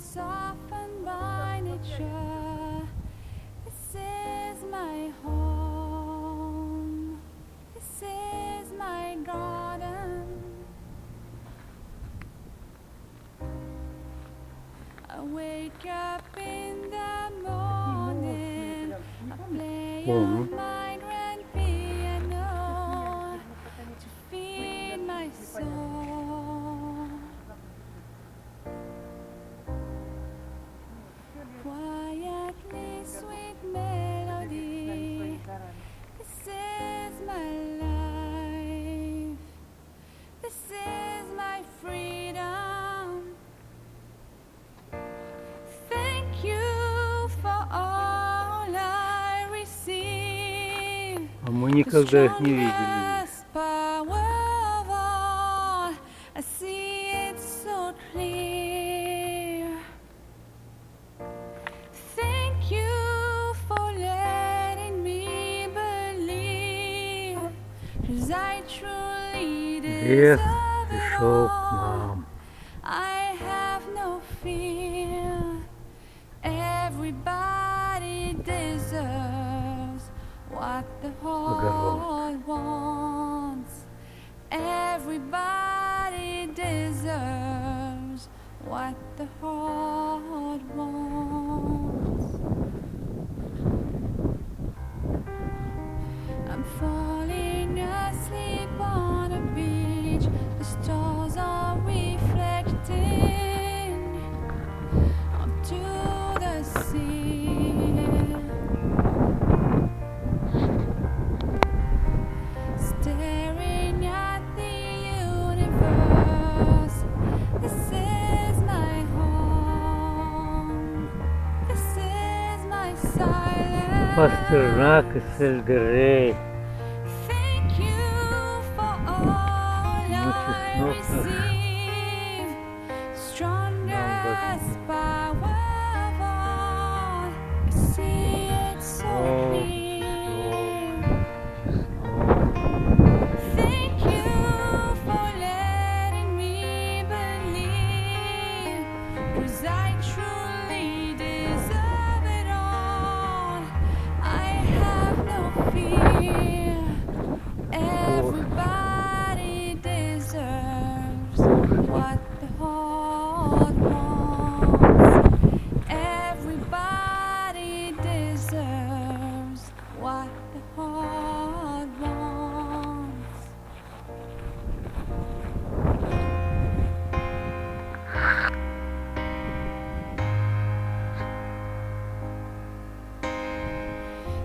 softened by nature. This is my home. This is my garden. I wake up in the morning. I play on my grand piano to feed my soul. Quietly sweet melody. This is my life. This is my freedom. Thank you for all I receive. А мы никогда их не видели. Strongest power of all. I see it so clear. Thank you for letting me believe, 'cause I truly Лес deserve it пришел к all. нам. I have no fear. Everybody deserves what the heart wants. Everybody deserves what the heart wants. I'm falling asleep on a beach. The stars are reflecting onto the sea. Staring at the universe. This is my home. This is my silence. Пастернак и сельдерей. Thank you for all Ночи I снов наших. receive. Strongest power of all. I see it so clear. Thank you for letting me believe, 'cause I truly deserve it all. I have no fear. Everybody deserves what the heart wants. Everybody deserves what the heart wants.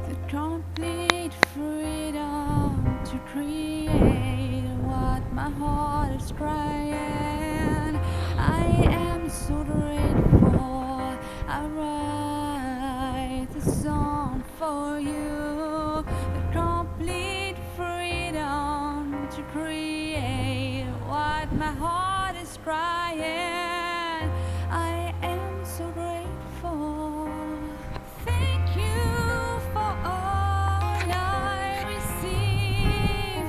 The complete freedom to create what my heart is crying. I am so grateful. I write a song for you. The complete freedom to create what my heart is crying. I am so grateful. Thank you for all I receive.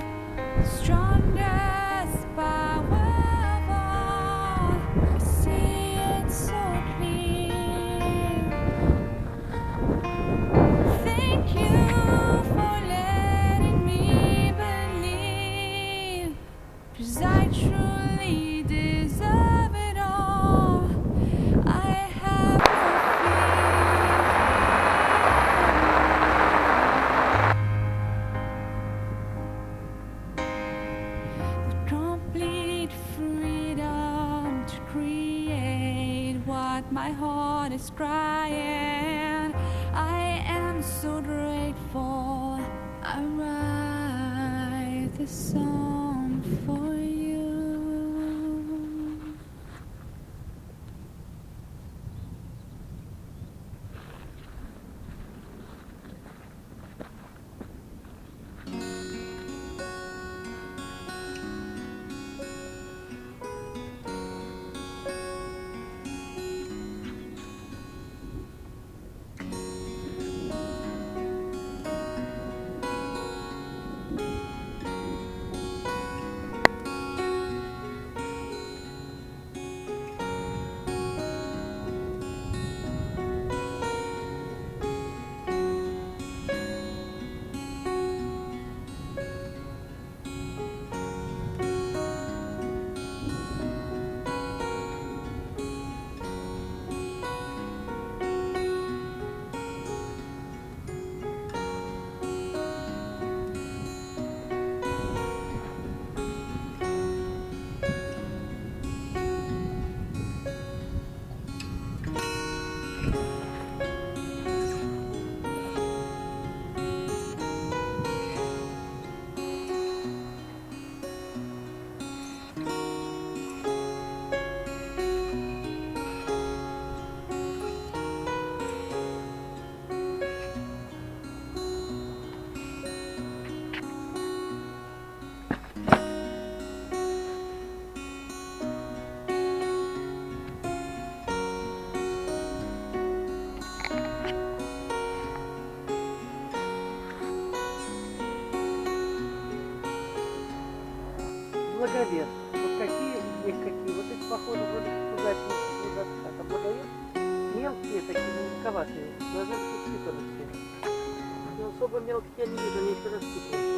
Strongest power of all. I see it so clear. Thank you for letting me believe, 'cause I truly deserve it all. I have no fear. The complete freedom to create what my heart is crying. I am so grateful. I write this song for you. благовес. Вот какие есть какие. Вот эти похожи вроде туда, это благовес. Мелкие такие, мелковатые. Должны быть усыпаны все. Но особо мелких я не вижу, они еще рассыпаны.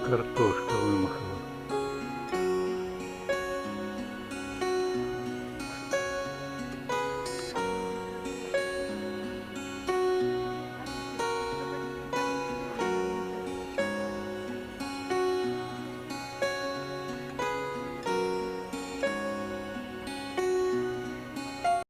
Картошка вымахала.